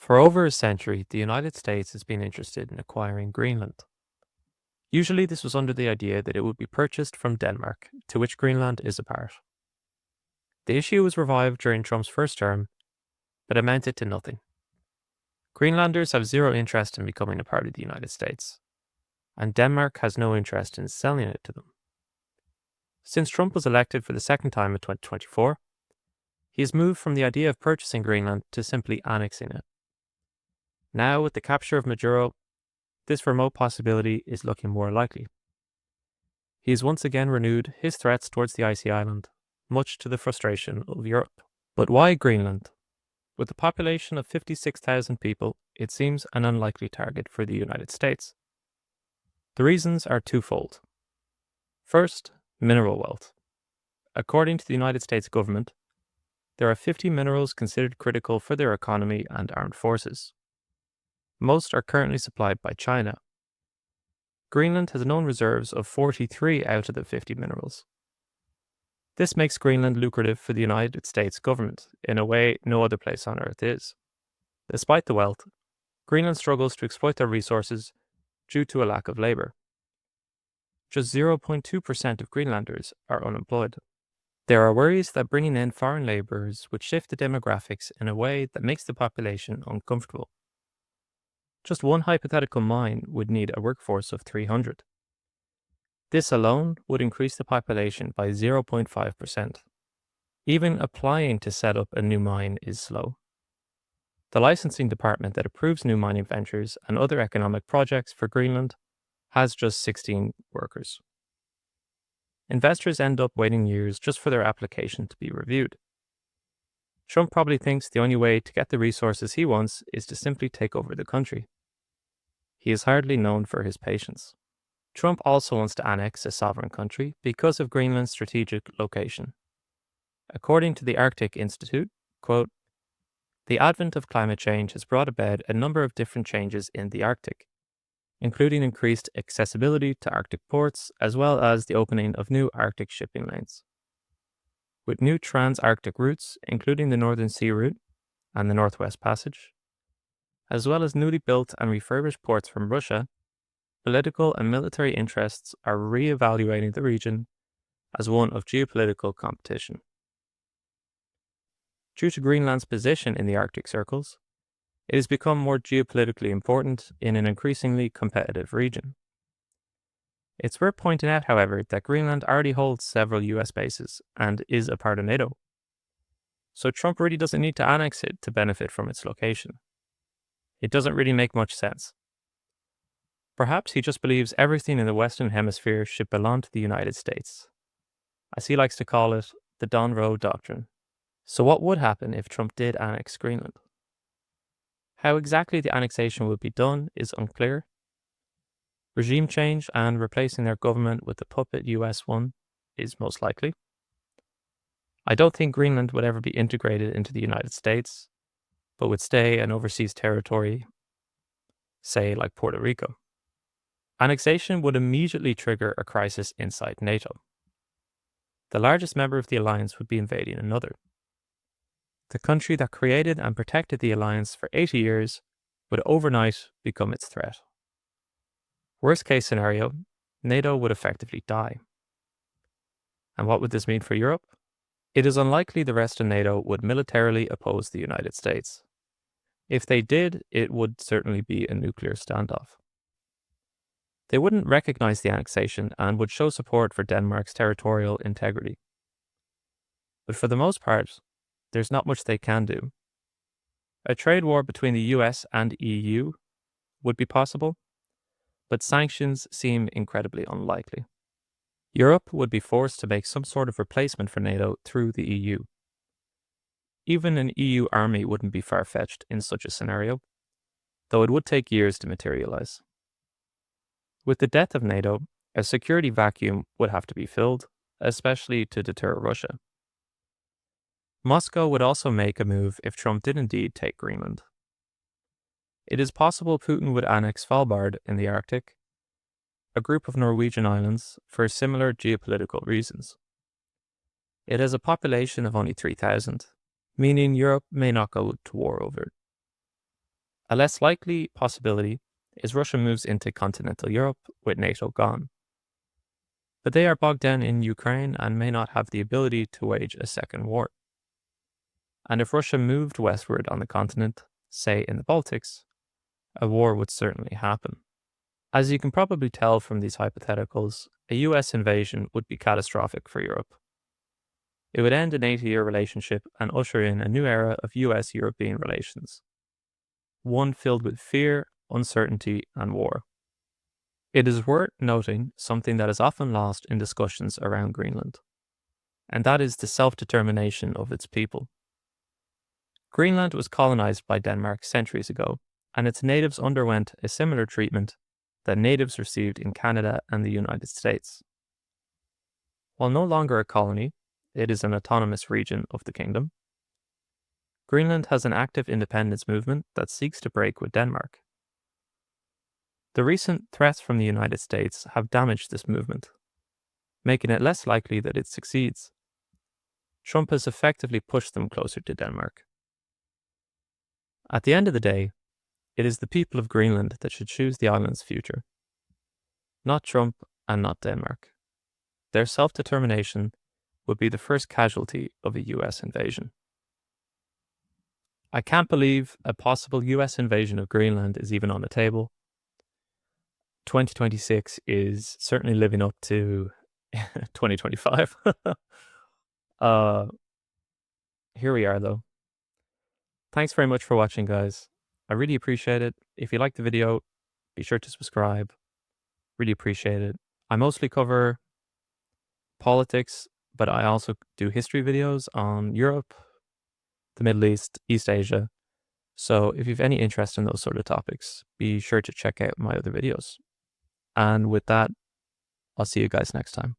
For over a century, the United States has been interested in acquiring Greenland. Usually, this was under the idea that it would be purchased from Denmark, to which Greenland is a part. The issue was revived during Trump's first term, but amounted to nothing. Greenlanders have zero interest in becoming a part of the United States, and Denmark has no interest in selling it to them. Since Trump was elected for the second time in 2024, he has moved from the idea of purchasing Greenland to simply annexing it. Now, with the capture of Maduro, this remote possibility is looking more likely. He has once again renewed his threats towards the icy island, much to the frustration of Europe. But why Greenland? With a population of 56,000 people, it seems an unlikely target for the United States. The reasons are twofold. First, mineral wealth. According to the United States government, there are 50 minerals considered critical for their economy and armed forces. Most are currently supplied by China. Greenland has known reserves of 43 out of the 50 minerals. This makes Greenland lucrative for the United States government in a way no other place on Earth is. Despite the wealth, Greenland struggles to exploit their resources due to a lack of labour. Just 0.2% of Greenlanders are unemployed. There are worries that bringing in foreign labourers would shift the demographics in a way that makes the population uncomfortable. Just one hypothetical mine would need a workforce of 300. This alone would increase the population by 0.5%. Even applying to set up a new mine is slow. The licensing department that approves new mining ventures and other economic projects for Greenland has just 16 workers. Investors end up waiting years just for their application to be reviewed. Trump probably thinks the only way to get the resources he wants is to simply take over the country. He is hardly known for his patience. Trump also wants to annex a sovereign country because of Greenland's strategic location. According to the Arctic Institute, quote, "The advent of climate change has brought about a number of different changes in the Arctic, including increased accessibility to Arctic ports, as well as the opening of new Arctic shipping lanes. With new trans-Arctic routes, including the Northern Sea Route and the Northwest Passage, as well as newly built and refurbished ports from Russia, political and military interests are re-evaluating the region as one of geopolitical competition. Due to Greenland's position in the Arctic circles, it has become more geopolitically important in an increasingly competitive region. It's worth pointing out, however, that Greenland already holds several US bases and is a part of NATO. So Trump really doesn't need to annex it to benefit from its location. It doesn't really make much sense. Perhaps he just believes everything in the Western Hemisphere should belong to the United States, as he likes to call it the Don Roe Doctrine. So what would happen if Trump did annex Greenland? How exactly the annexation would be done is unclear. Regime change and replacing their government with the puppet US one is most likely. I don't think Greenland would ever be integrated into the United States, but would stay an overseas territory, say like Puerto Rico. Annexation would immediately trigger a crisis inside NATO. The largest member of the alliance would be invading another. The country that created and protected the alliance for 80 years would overnight become its threat. Worst case scenario, NATO would effectively die. And what would this mean for Europe? It is unlikely the rest of NATO would militarily oppose the United States. If they did, it would certainly be a nuclear standoff. They wouldn't recognize the annexation and would show support for Denmark's territorial integrity. But for the most part, there's not much they can do. A trade war between the US and EU would be possible, but sanctions seem incredibly unlikely. Europe would be forced to make some sort of replacement for NATO through the EU. Even an EU army wouldn't be far-fetched in such a scenario, though it would take years to materialize. With the death of NATO, a security vacuum would have to be filled, especially to deter Russia. Moscow would also make a move if Trump did indeed take Greenland. It is possible Putin would annex Svalbard in the Arctic, a group of Norwegian islands, for similar geopolitical reasons. It has a population of only 3,000, meaning Europe may not go to war over it. A less likely possibility is Russia moves into continental Europe with NATO gone. But they are bogged down in Ukraine and may not have the ability to wage a second war. And if Russia moved westward on the continent, say in the Baltics, a war would certainly happen. As you can probably tell from these hypotheticals, a US invasion would be catastrophic for Europe. It would end an 80-year relationship and usher in a new era of US-European relations, one filled with fear, uncertainty, and war. It is worth noting something that is often lost in discussions around Greenland, and that is the self-determination of its people. Greenland was colonized by Denmark centuries ago, and its natives underwent a similar treatment that natives received in Canada and the United States. While no longer a colony, it is an autonomous region of the kingdom. Greenland has an active independence movement that seeks to break with Denmark. The recent threats from the United States have damaged this movement, making it less likely that it succeeds. Trump has effectively pushed them closer to Denmark. At the end of the day, it is the people of Greenland that should choose the island's future, not Trump and not Denmark. Their self-determination would be the first casualty of a US invasion. I can't believe a possible US invasion of Greenland is even on the table. 2026 is certainly living up to 2025. Here we are though. Thanks very much for watching, guys. I really appreciate it. If you liked the video, be sure to subscribe. Really appreciate it. I mostly cover politics, but I also do history videos on Europe, the Middle East, East Asia. So if you have any interest in those sort of topics, be sure to check out my other videos. And with that, I'll see you guys next time.